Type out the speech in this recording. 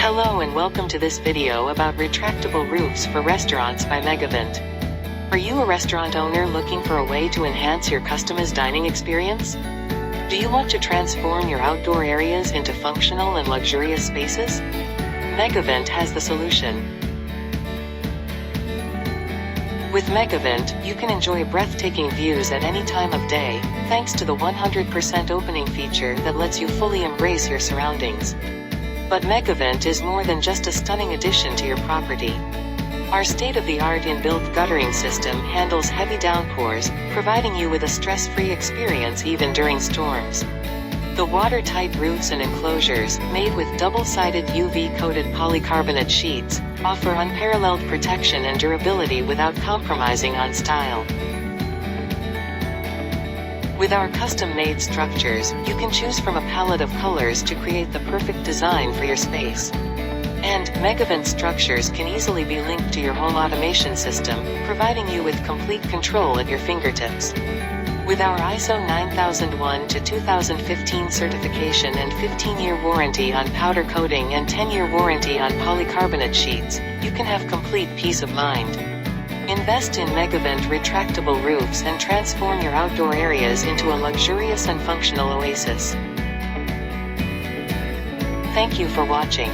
Hello and welcome to this video about retractable roofs for restaurants by Megavent. Are you a restaurant owner looking for a way to enhance your customized dining experience? Do you want to transform your outdoor areas into functional and luxurious spaces? Megavent has the solution. With Megavent, you can enjoy breathtaking views at any time of day, thanks to the 100% opening feature that lets you fully embrace your surroundings. But Megavent is more than just a stunning addition to your property. Our state-of-the-art inbuilt guttering system handles heavy downpours, providing you with a stress-free experience even during storms. The watertight roofs and enclosures, made with double-sided UV-coated polycarbonate sheets, offer unparalleled protection and durability without compromising on style. With our custom-made structures, you can choose from a palette of colors to create the perfect design for your space. And Megavent structures can easily be linked to your home automation system, providing you with complete control at your fingertips. With our ISO 9001-2015 certification and 15-year warranty on powder coating and 10-year warranty on polycarbonate sheets, you can have complete peace of mind. Invest in Megavent retractable roofs and transform your outdoor areas into a luxurious and functional oasis. Thank you for watching.